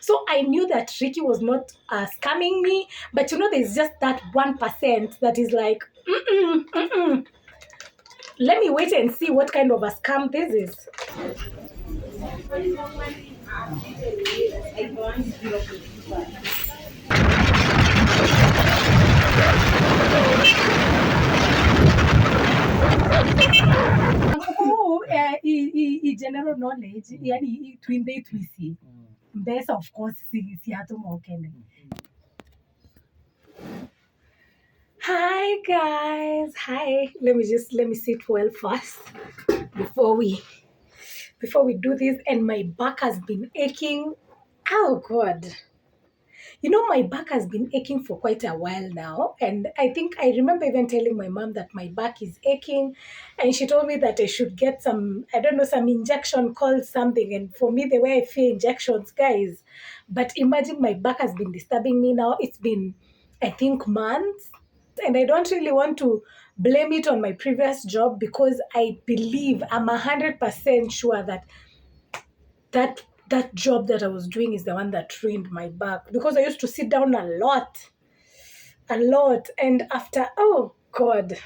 So I knew that Ricky was not scamming me, but there's just that 1% that is like, let me wait and see what kind of a scam this is. General knowledge, yani twinde twisi. Best of course, si hatumokende. Hi guys, hi. Let me sit well first before we do this. And my back has been aching. Oh God. My back has been aching for quite a while now. And I think I remember even telling my mom that my back is aching. And she told me that I should get some, I don't know, some injection called something. And for me, the way I fear injections, guys. But imagine my back has been disturbing me now. It's been, I think, months. And I don't really want to blame it on my previous job because I believe, I'm 100% sure that job that I was doing is the one that ruined my back, because I used to sit down a lot. And after, oh God,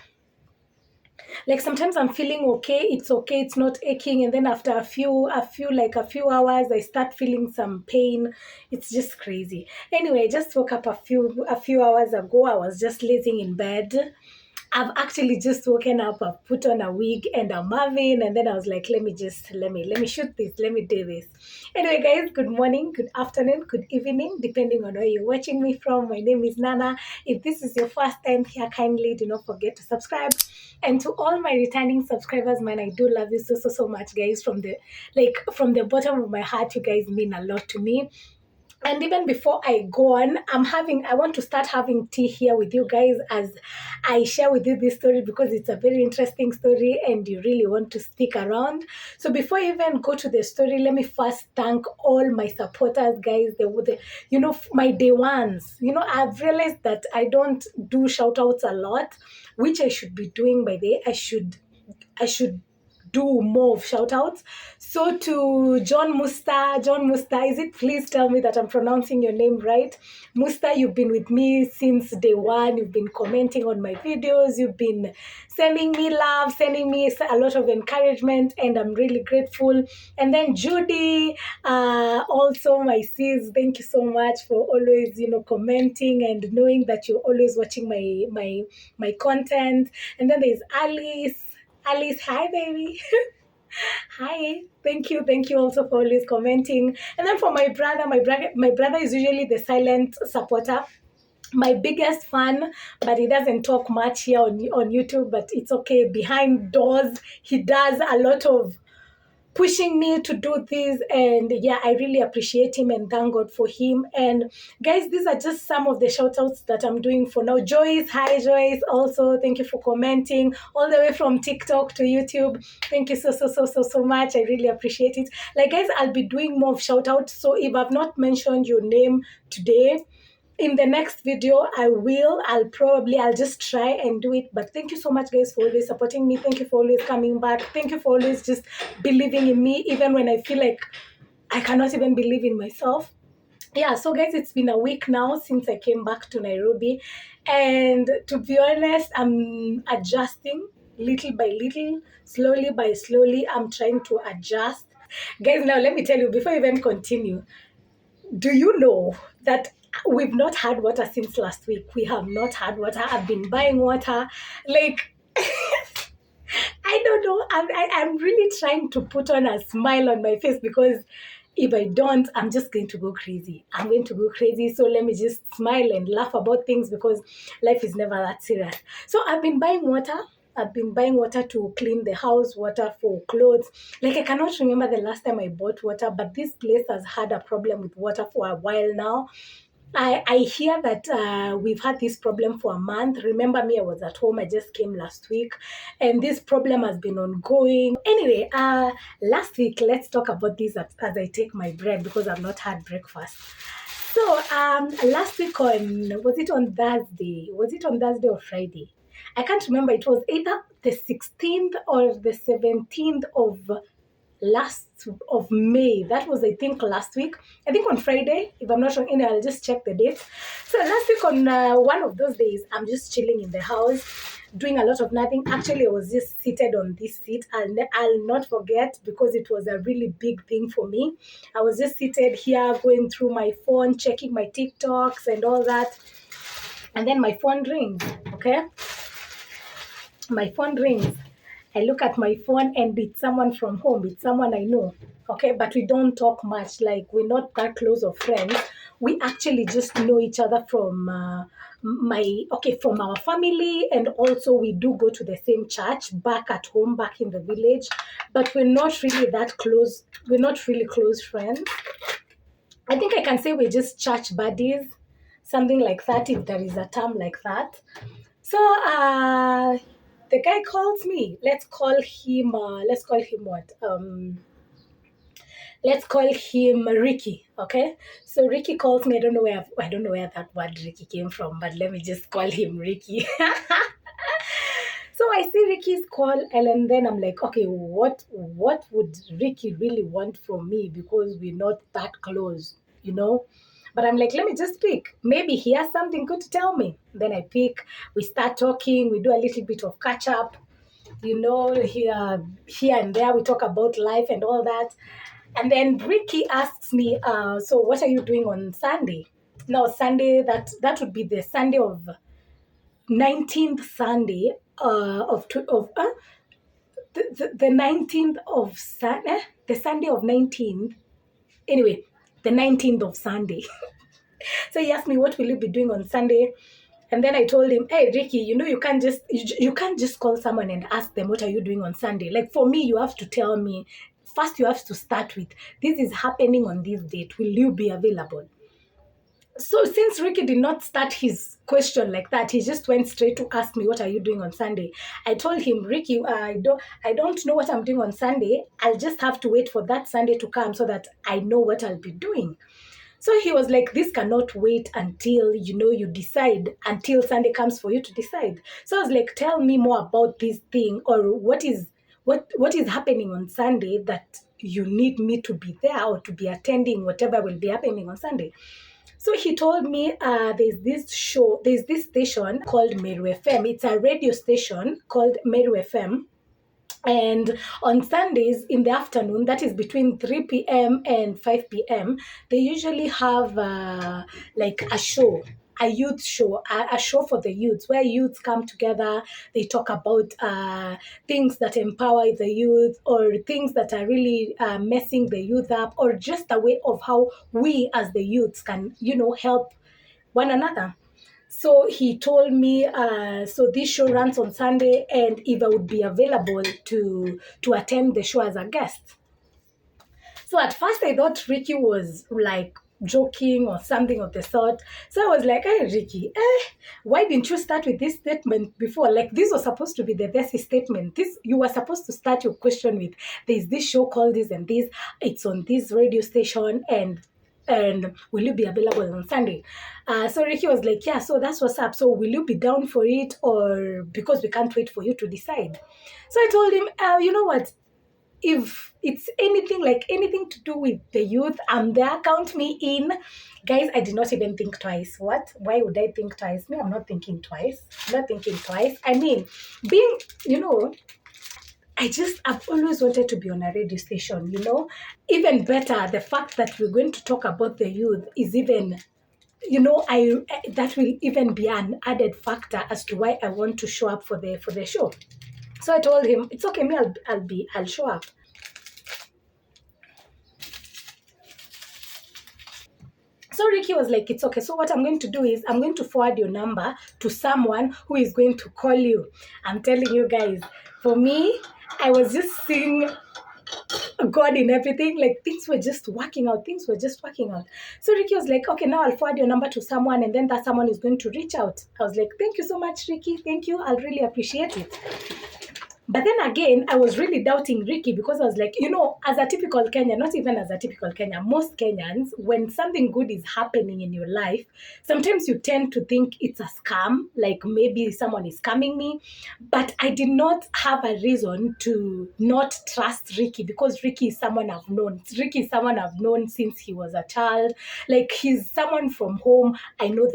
like sometimes I'm feeling okay, it's not aching. And then after a few hours, I start feeling some pain. It's just crazy. Anyway, I just woke up a few hours ago. I was just lazing in bed. I've actually just woken up, I've put on a wig and a muffin, and then I was like, let me shoot this, let me do this. Anyway, guys, good morning, good afternoon, good evening, depending on where you're watching me from. My name is Nana. If this is your first time here, kindly do not forget to subscribe. And to all my returning subscribers, man, I do love you so much, guys. From the bottom of my heart, you guys mean a lot to me. And even before I go on, I want to start having tea here with you guys as I share with you this story, because it's a very interesting story and you really want to stick around. So before I even go to the story, let me first thank all my supporters, guys. My day ones. I've realized that I don't do shout outs a lot, which I should be doing. By the way, I should do more of shout outs. So to John Musta, is it? Please tell me that I'm pronouncing your name right. Musta, you've been with me since day one. You've been commenting on my videos. You've been sending me love, sending me a lot of encouragement, and I'm really grateful. And then Judy, also my sis, thank you so much for always, commenting and knowing that you're always watching my content. And then there's Alice, hi baby. Hi, thank you also for always commenting. And then for my brother, my brother is usually the silent supporter, my biggest fan, but he doesn't talk much here on YouTube, but it's okay. Behind doors, he does a lot of pushing me to do this, and yeah, I really appreciate him and thank God for him. And guys, these are just some of the shout outs that I'm doing for now. Joyce, hi Joyce, also thank you for commenting all the way from TikTok to YouTube. Thank you so much. I really appreciate it. Like guys, I'll be doing more of shout outs, so if I've not mentioned your name today, in the next video I'll just try and do it. But thank you so much, guys, for always supporting me. Thank you for always coming back. Thank you for always just believing in me, even when I feel like I cannot even believe in myself. Yeah, so guys, it's been a week now since I came back to Nairobi, and to be honest, I'm adjusting little by little, slowly by slowly. I'm trying to adjust. Guys, now let me tell you, before I even continue, do you know that we've not had water since last week? We have not had water. I've been buying water. Like, I don't know. I'm really trying to put on a smile on my face, because if I don't, I'm just going to go crazy. I'm going to go crazy. So let me just smile and laugh about things, because life is never that serious. So I've been buying water. I've been buying water to clean the house, water for clothes. Like, I cannot remember the last time I bought water, but this place has had a problem with water for a while now. I hear that we've had this problem for a month. Remember me, I was at home. I just came last week, and this problem has been ongoing. Anyway, last week, let's talk about this as I take my bread, because I've not had breakfast. So last week was it on Thursday? Was it on Thursday or Friday? I can't remember. It was either the 16th or the 17th of last of May. That was, I think, last week. I think on Friday, if I'm not wrong. Anyway, I'll just check the date. So last week on one of those days, I'm just chilling in the house, doing a lot of nothing. Actually, I was just seated on this seat. I'll not forget, because it was a really big thing for me. I was just seated here, going through my phone, checking my TikToks and all that. And then my phone rings, okay? My phone rings. I look at my phone and it's someone from home. It's someone I know. Okay, but we don't talk much. Like, we're not that close of friends. We actually just know each other from from our family, and also we do go to the same church back at home, back in the village. But we're not really that close. We're not really close friends. I think I can say we're just church buddies, something like that, if there is a term like that. So the guy calls me. Let's call him. Let's call him what? Let's call him Ricky. Okay. So Ricky calls me. I don't know where that word Ricky came from, but let me just call him Ricky. So I see Ricky's call, and then I'm like, okay, what would Ricky really want from me? Because we're not that close, you know. But I'm like, let me just pick. Maybe he has something good to tell me. Then I pick. We start talking. We do a little bit of catch up, here and there. We talk about life and all that. And then Ricky asks me, so what are you doing on Sunday? No, Sunday, that would be the Sunday of 19th Sunday the 19th of the Sunday of 19th. Anyway, the 19th of Sunday. So he asked me, what will you be doing on Sunday? And then I told him, hey Ricky, you can't just call someone and ask them, what are you doing on Sunday? Like, for me, you have to tell me. First, you have to start with, this is happening on this date. Will you be available? So since Ricky did not start his question like that, he just went straight to ask me, what are you doing on Sunday? I told him, Ricky, I don't know what I'm doing on Sunday. I'll just have to wait for that Sunday to come so that I know what I'll be doing. So he was like, this cannot wait until, you decide, until Sunday comes for you to decide. So I was like, tell me more about this thing, or what is happening on Sunday that you need me to be there, or to be attending whatever will be happening on Sunday. So he told me, there's this station called Meru FM. It's a radio station called Meru FM. And on Sundays in the afternoon, that is between 3 p.m. and 5 p.m., they usually have like a show, a youth show, a show for the youths, where youths come together. They talk about things that empower the youth, or things that are really messing the youth up, or just a way of how we as the youths can, help one another. So he told me, so this show runs on Sunday, and if I would be available to attend the show as a guest. So at first I thought Ricky was like joking or something of the sort. So I was like, hey Ricky, why didn't you start with this statement before? Like, this was supposed to be the best statement. This, you were supposed to start your question with, there's this show called this and this, it's on this radio station, and will you be available on Sunday? So Ricky was like, yeah, so that's what's up. So will you be down for it, or because we can't wait for you to decide? So I told him, you know what? If it's anything to do with the youth, I'm there. Count me in. Guys, I did not even think twice. What? Why would I think twice? Me, I'm not thinking twice. I'm not thinking twice. I mean, being, I've always wanted to be on a radio station. Even better, the fact that we're going to talk about the youth is even, that will even be an added factor as to why I want to show up for the show. So I told him, it's okay, me, I'll show up. So Ricky was like, it's okay. So what I'm going to do is, I'm going to forward your number to someone who is going to call you. I'm telling you guys, for me, I was just seeing God in everything. Like, things were just working out. So Ricky was like, okay, now I'll forward your number to someone, and then that someone is going to reach out. I was like, thank you so much, Ricky. Thank you. I'll really appreciate it. But then again, I was really doubting Ricky because I was like, as a typical Kenyan, not even as a typical Kenyan, most Kenyans, when something good is happening in your life, sometimes you tend to think it's a scam, like maybe someone is scamming me. But I did not have a reason to not trust Ricky because Ricky is someone I've known. Ricky is someone I've known since he was a child. Like he's someone from home. I know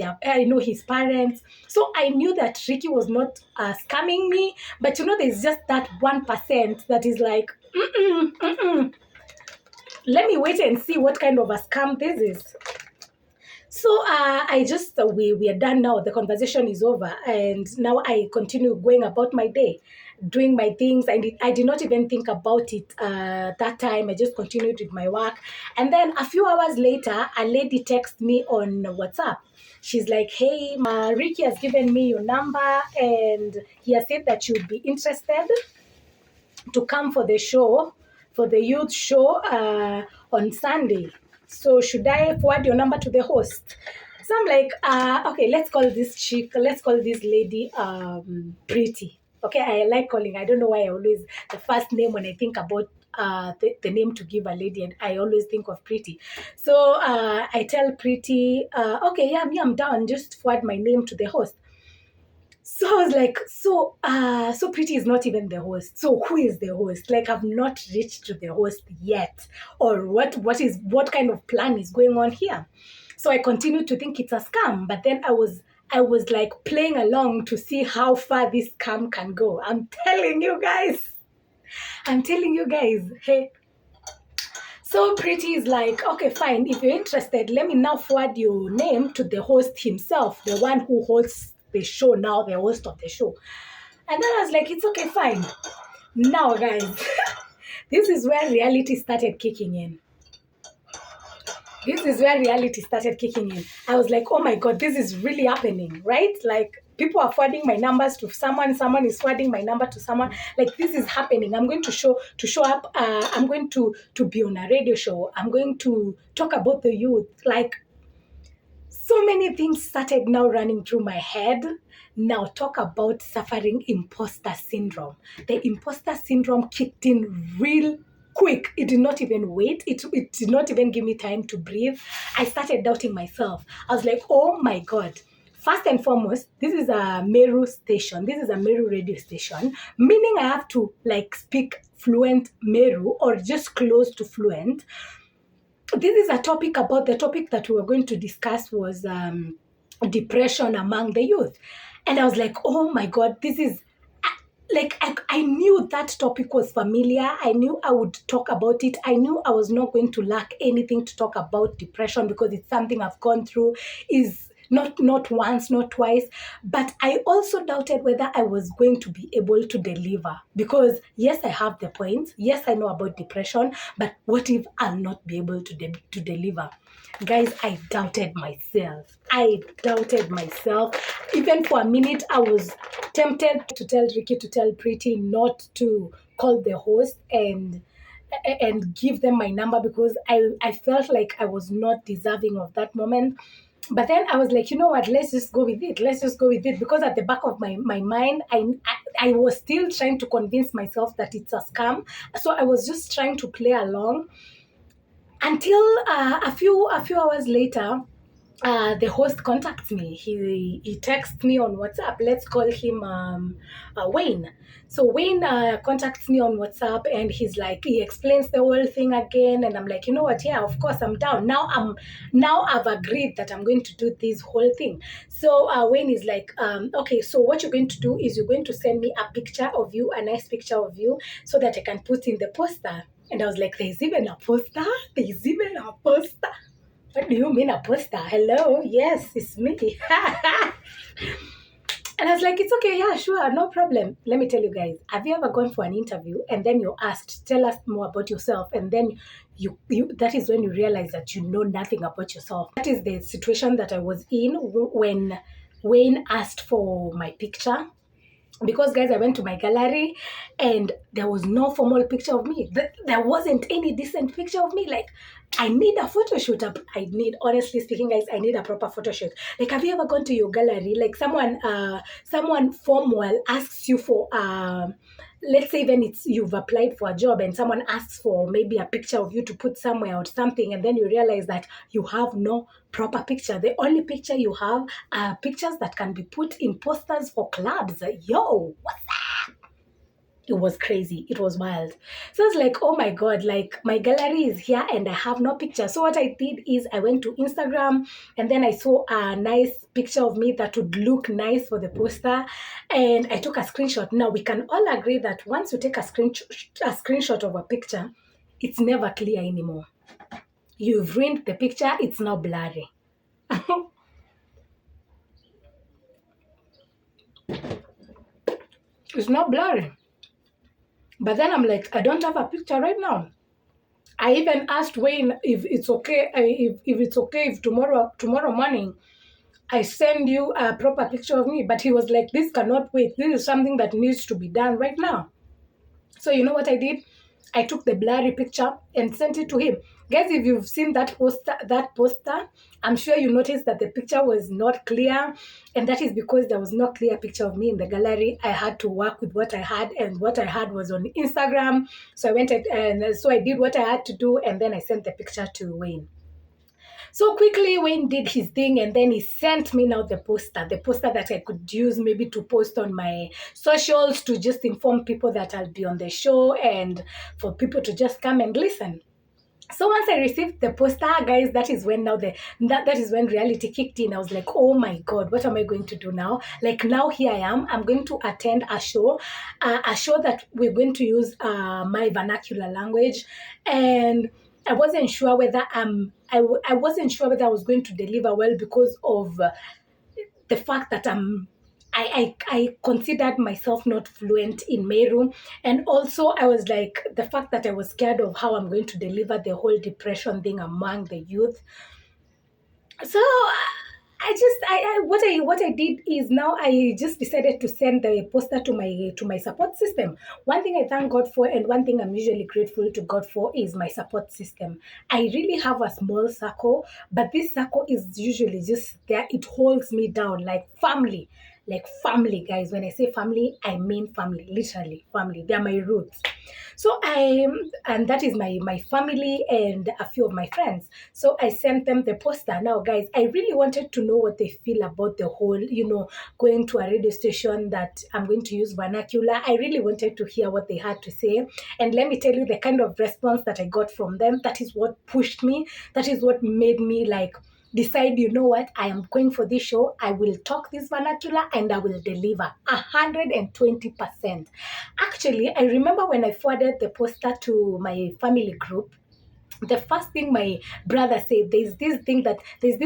his parents. So I knew that Ricky was not scamming me. But there's just that 1% that is like, let me wait and see what kind of a scam this is. So we are done now. The conversation is over, and now I continue going about my day, doing my things. I did not even think about it that time. I just continued with my work, and then a few hours later, a lady texted me on WhatsApp. She's like, "Hey, Ricky has given me your number, and he has said that you'd be interested to come for the show, for the youth show on Sunday. So should I forward your number to the host?" So I'm like, okay, let's call this lady Pretty. Okay, I like calling. I don't know why I always, the first name when I think about the name to give a lady, and I always think of Pretty. So I tell Pretty, okay, yeah, me, I'm down. Just forward my name to the host. So I was like, so Pretty is not even the host. So who is the host? Like I've not reached to the host yet. Or what kind of plan is going on here? So I continued to think it's a scam, but then I was like playing along to see how far this scam can go. I'm telling you guys, hey. So Pretty is like, okay, fine. If you're interested, let me now forward your name to the host himself, the one who hosts the show now, the host of the show. And then I was like, it's okay, fine. Now, guys, this is where reality started kicking in. I was like, oh my God, this is really happening, right? Like people are forwarding my numbers to someone is forwarding my number to someone. Like this is happening. I'm going to show up. I'm going to be on a radio show. I'm going to talk about the youth. Like so many things started now running through my head. Now talk about suffering imposter syndrome. The imposter syndrome kicked in real quick. It did not even wait. It did not even give me time to breathe. I started doubting myself. I was like, oh my God. First and foremost, this is a Meru station. This is a Meru radio station, meaning I have to like speak fluent Meru or just close to fluent. This is a topic about the topic that we were going to discuss was depression among the youth. And I was like, oh my God, this is like, I knew that topic was familiar. I knew I would talk about it. I knew I was not going to lack anything to talk about depression because it's something I've gone through, is not once, not twice. But I also doubted whether I was going to be able to deliver because yes, I have the points. Yes, I know about depression, but what if I'll not be able to deliver? Guys, I doubted myself. Even for a minute, I was tempted to tell Ricky, to tell Pretty not to call the host and give them my number because I felt like I was not deserving of that moment. But then I was like, you know what, let's just go with it because at the back of my mind, I was still trying to convince myself that it's a scam. So I was just trying to play along until a few hours later, the host contacts me. He texts me on WhatsApp. Let's call him Wayne. So Wayne contacts me on WhatsApp and he explains the whole thing again. And I'm like, you know what? Yeah, of course I'm down. Now I've agreed that I'm going to do this whole thing. So Wayne is like, okay, so what you're going to do is you're going to send me a picture of you, a nice picture of you, so that I can put in the poster. And I was like, there's even a poster? What do you mean a poster? Hello? Yes, it's me. And I was like, it's okay, yeah, sure, no problem. Let me tell you guys, have you ever gone for an interview and then you're asked, tell us more about yourself, and then you that is when you realize that you know nothing about yourself. That is the situation that I was in when Wayne asked for my picture. Because guys, I went to my gallery and there was no formal picture of me. There wasn't any decent picture of me. Like, I need a photo shoot. Honestly speaking, guys, I need a proper photo shoot. Like, have you ever gone to your gallery? Like someone formal asks you for let's say even it's you've applied for a job and someone asks for maybe a picture of you to put somewhere or something, and then you realize that you have no proper picture. The only picture you have are pictures that can be put in posters for clubs. Yo, what's it was crazy. It was wild. So it's like, oh my God, like my gallery is here and I have no picture. So what I did is I went to Instagram and then I saw a nice picture of me that would look nice for the poster. And I took a screenshot. Now we can all agree that once you take a screenshot of a picture, it's never clear anymore. You've ruined the picture, it's now blurry. It's not blurry. But then I'm like, I don't have a picture right now. I even asked Wayne if it's okay, if it's okay if tomorrow morning I send you a proper picture of me. But he was like, this cannot wait. This is something that needs to be done right now. So you know what I did? I took the blurry picture and sent it to him. Guys, if you've seen that poster, I'm sure you noticed that the picture was not clear, and that is because there was no clear picture of me in the gallery. I had to work with what I had, and what I had was on Instagram. So I did what I had to do, and then I sent the picture to Wayne. So quickly, Wayne did his thing, and then he sent me now the poster that I could use maybe to post on my socials to just inform people that I'll be on the show and for people to just come and listen. So once I received the poster, guys, that is when that is when reality kicked in. I was like, oh my God, what am I going to do now? Like now here I am. I'm going to attend a show that we're going to use my vernacular language, and I wasn't sure whether I wasn't sure whether I was going to deliver well because of the fact that I considered myself not fluent in Meru. And also, I was like, the fact that I was scared of how I'm going to deliver the whole depression thing among the youth. So what I did is now I just decided to send the poster to my support system. One thing I thank God for, and one thing I'm usually grateful to God for, is my support system. I really have a small circle, but this circle is usually just there. It holds me down like family, guys. When I say family, I mean family, literally family. They are my roots. So and that is my family and a few of my friends. So I sent them the poster. Now, guys, I really wanted to know what they feel about the whole, going to a radio station that I'm going to use vernacular. I really wanted to hear what they had to say. And let me tell you the kind of response that I got from them. That is what pushed me. That is what made me like decide, you know what, I am going for this show. I will talk this vernacular and I will deliver 120%. Actually, I remember when I forwarded the poster to my family group, the first thing my brother said, there's this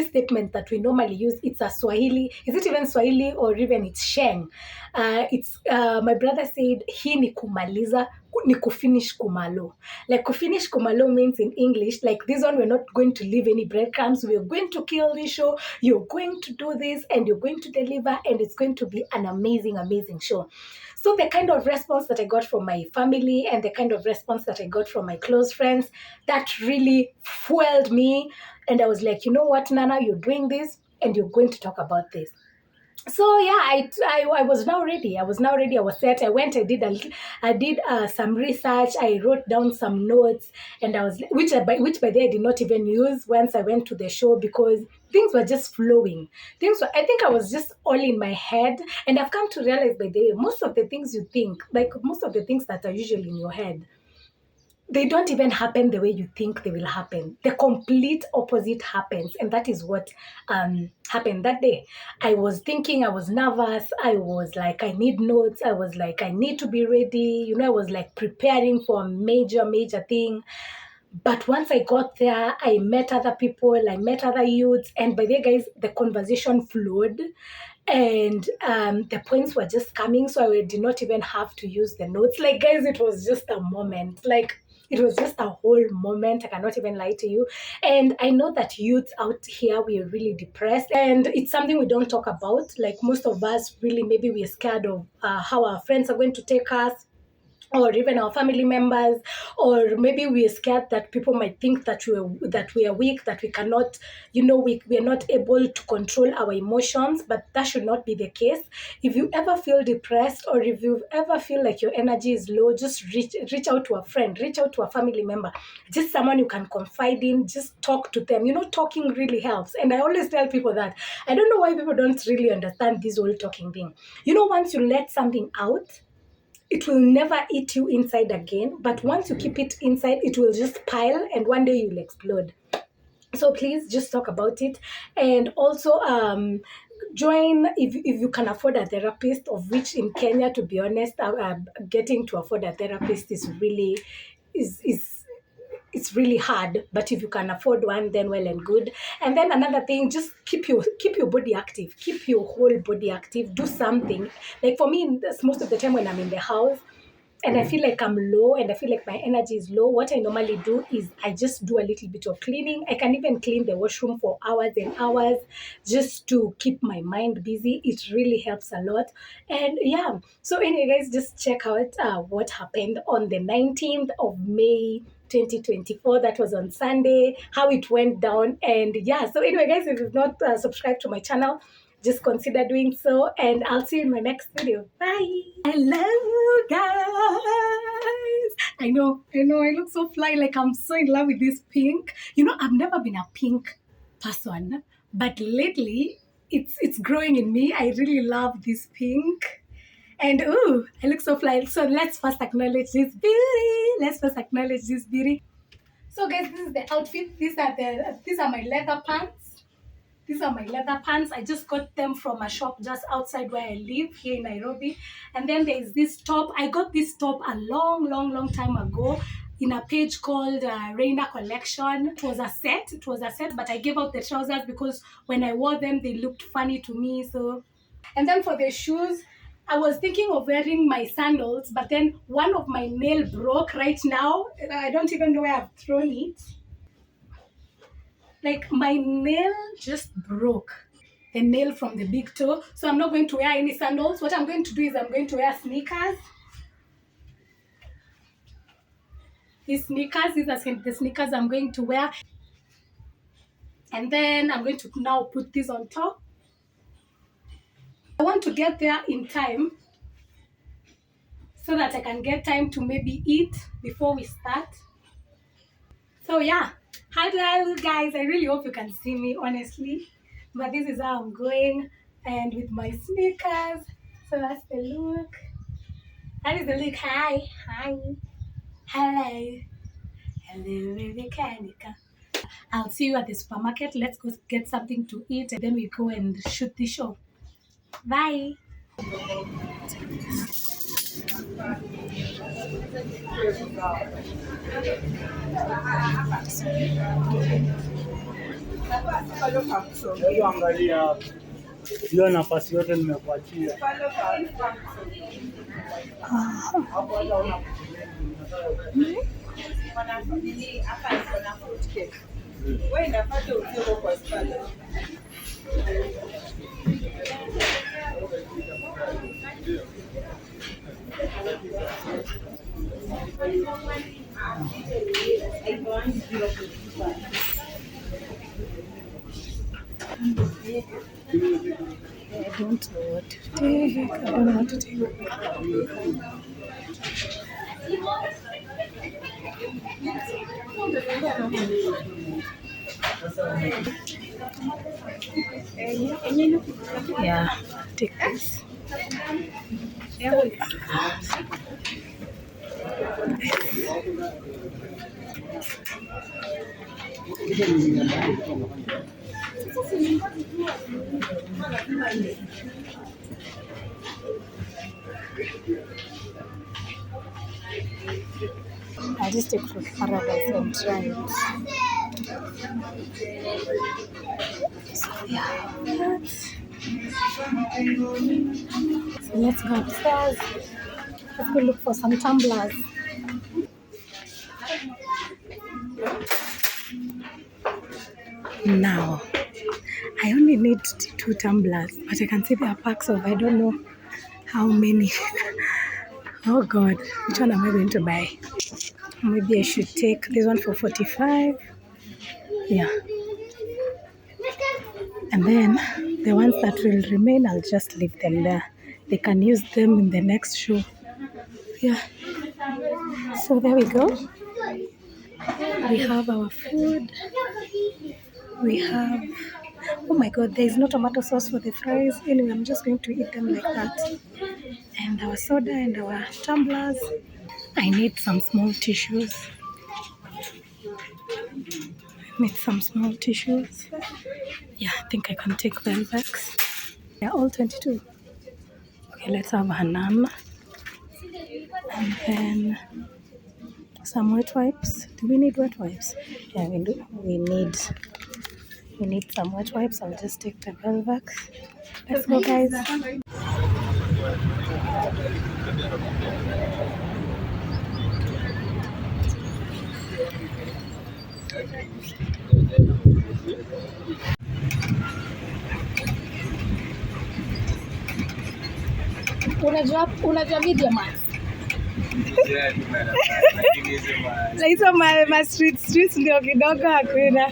statement that we normally use. It's a Swahili. Is it even Swahili or even it's Sheng? It's My brother said, "Hii ni kumaliza, ni kufinish kumalo." Like kufinish kumalo means in English, like this one, we're not going to leave any breadcrumbs. We're going to kill this show. You're going to do this and you're going to deliver, and it's going to be an amazing, amazing show. So the kind of response that I got from my family and the kind of response that I got from my close friends, that really fueled me. And I was like, you know what, Nana, you're doing this and you're going to talk about this. So yeah, I was now ready. I was now ready. I was set. I went. I did some research. I wrote down some notes, and I was which by the way I did not even use once I went to the show because things were just flowing. I think I was just all in my head, and I've come to realize by the way most of the things you think, like most of the things that are usually in your head, they don't even happen the way you think they will happen. The complete opposite happens. And that is what happened that day. I was thinking, I was nervous. I was like, I need notes. I was like, I need to be ready. I was like preparing for a major, major thing. But once I got there, I met other people, I met other youths. And by the way, guys, the conversation flowed. And the points were just coming. So I did not even have to use the notes. Like, guys, it was just a moment. Like, it was just a whole moment. I cannot even lie to you. And I know that youth out here, we are really depressed. And it's something we don't talk about. Like most of us, really, maybe we're scared of how our friends are going to take us, or even our family members, or maybe we are scared that people might think that we are weak, that we cannot, we are not able to control our emotions, but that should not be the case. If you ever feel depressed, or if you ever feel like your energy is low, just reach out to a friend, reach out to a family member, just someone you can confide in, just talk to them. Talking really helps. And I always tell people that I don't know why people don't really understand this whole talking thing. Once you let something out, it will never eat you inside again. But once you keep it inside, it will just pile, and one day you'll explode. So please just talk about it. And also, join, if you can afford a therapist, of which in Kenya, to be honest, getting to afford a therapist is really is it's really hard. But if you can afford one, then well and good. And then another thing, just keep your body active, keep your whole body active, do something. Like for me, most of the time when I'm in the house and I feel like I'm low and I feel like my energy is low, what I normally do is I just do a little bit of cleaning. I can even clean the washroom for hours and hours, just to keep my mind busy. It really helps a lot. And yeah, so anyway, guys, just check out what happened on the 19th of May 2024. That was on Sunday, how it went down. And yeah, so anyway, guys, if you've not subscribed to my channel, just consider doing so, and I'll see you in my next video. Bye. I love you guys. I look so fly, like I'm so in love with this pink. I've never been a pink person, but lately it's growing in me. I really love this pink. And ooh, I look so fly. So let's first acknowledge this beauty. So guys, this is the outfit. These are my leather pants. I just got them from a shop just outside where I live here in Nairobi. And then there is this top. I got this top a long, long, long time ago in a page called Reina Collection. It was a set, but I gave out the trousers because when I wore them, they looked funny to me. So, and then for the shoes, I was thinking of wearing my sandals, but then one of my nail broke right now. I don't even know where I've thrown it. Like my nail just broke, the nail from the big toe. So I'm not going to wear any sandals. What I'm going to do is I'm going to wear sneakers. These are the sneakers I'm going to wear. And then I'm going to now put this on top. I want to get there in time so that I can get time to maybe eat before we start. So yeah, how do I look, guys? I really hope you can see me, honestly. But this is how I'm going, and with my sneakers. So that's the look. That is the look. Hi. Hello, baby Kanika. I'll see you at the supermarket. Let's go get something to eat, and then we go and shoot the show. Bye. Angalia hiyo nafasi yote nimekuachia. I don't know what to take. I don't know what to take. Yeah, take this. I just take Fruit Paradise and try it. So yeah, so let's go upstairs. Let's go look for some tumblers. Now, I only need 2 tumblers, but I can see there are packs of I don't know how many Oh God, which one am I going to buy? Maybe I should take this one for 45. Yeah. And then the ones that will remain, I'll just leave them there. They can use them in the next show. Yeah. So there we go. We have our food. We have, oh my God, there is no tomato sauce for the fries. Anyway, I'm just going to eat them like that. And our soda and our tumblers. I need some small tissues. Yeah, I think I can take Velvex. They're all 22. Okay, let's have a naan. And then some wet wipes. Do we need wet wipes? Yeah, we do. We need some wet wipes. I'll just take the Velvex. Let's go, guys. Unajua video man. Na hizo ma streets ndio kidogo hakuna.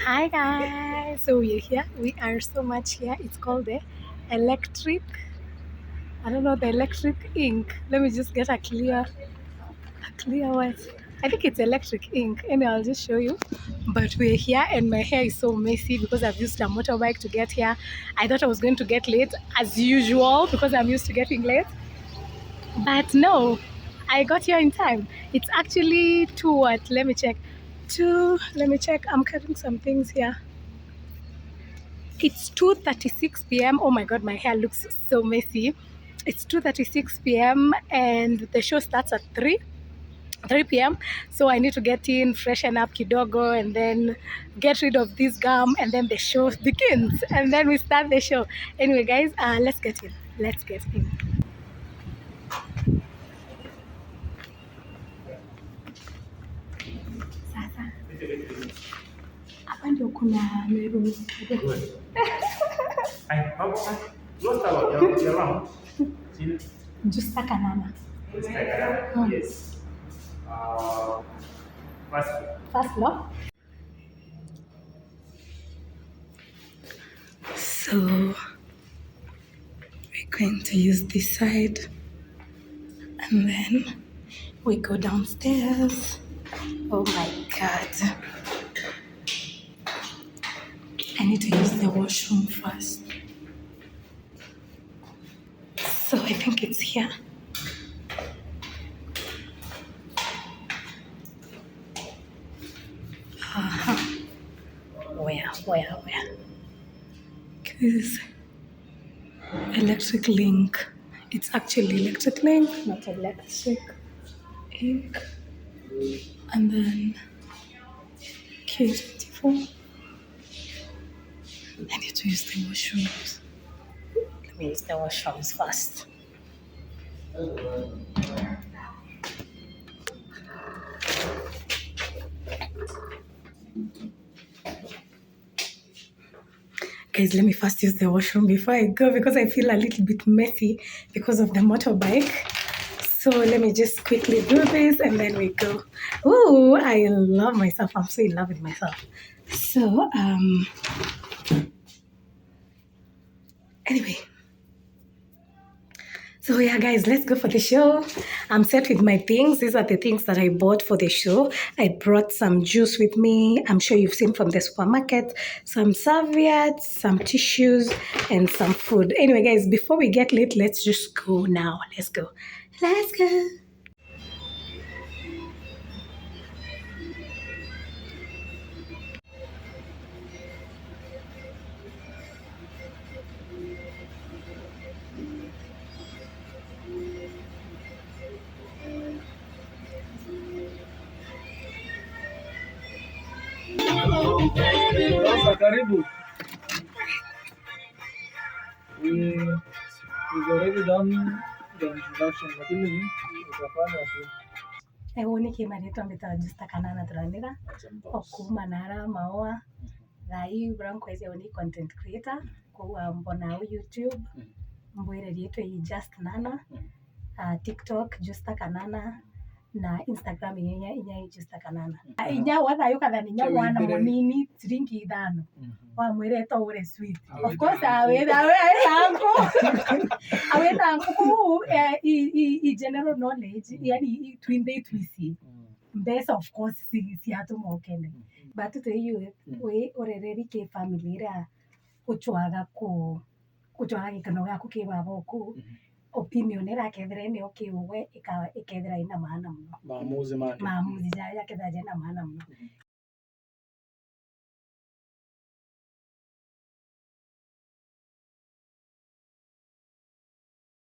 Hi guys, so we're here. We are so much here. It's called the electric. I don't know the electric ink. Let me just get a clear what. I think it's electric ink. And I'll just show you. But we're here, and my hair is so messy because I've used a motorbike to get here. I thought I was going to get late as usual because I'm used to getting late. But no, I got here in time. It's actually 2 what? Let me check. 2. Let me check. I'm cutting some things here. It's 2:36 p.m. Oh my God, my hair looks so messy. It's 2:36 p.m. and the show starts at 3 p.m. So I need to get in, freshen up kidogo, and then get rid of this gum, and then the show begins, and then we start the show. Anyway, guys, let's get in. Let's get in. Sasa hapa ndio kuna Meru. Justa Kanana. Yes. First floor. So we're going to use this side, and then we go downstairs. Oh my God. I need to use the washroom first. So I think it's here. Where? Because electric link. It's actually electric link, not electric ink. And then K24. I need to use the washrooms. Let me use the washrooms first. Guys, let me first use the washroom before I go because I feel a little bit messy because of the motorbike. So let me just quickly do this and then we go. Oh, I love myself. I'm so in love with myself. So, anyway. So yeah, guys, let's go for the show. I'm set with my things. These are the things that I bought for the show. I brought some juice with me. I'm sure you've seen from the supermarket. Some serviettes, some tissues, and some food. Anyway, guys, before we get late, let's just go now. Let's go. Let's go. Sasa karibu. We've already done the introduction, lakini utafanya tu. Niki marĩtwa mbĩtagwo Kanana tũranĩra okuma nara maoa thai brankwezi ni content creator kwa mbona YouTube mbwire rietwe just nana TikTok Justa Kanana na Instagram inya Justa Kanana inya watha yuka ni nya mwana munini ciringi 5 wa mwire to ure sweet of course awe nangu i general knowledge yani twinde twisi mbesa of course si atumokene but to you we orereri ke family ra kuchwaga gikano gaku ki baba ku opinion irakethira ni ukiuwe ikethira ina maana muno maamuzi yake yake na maana muno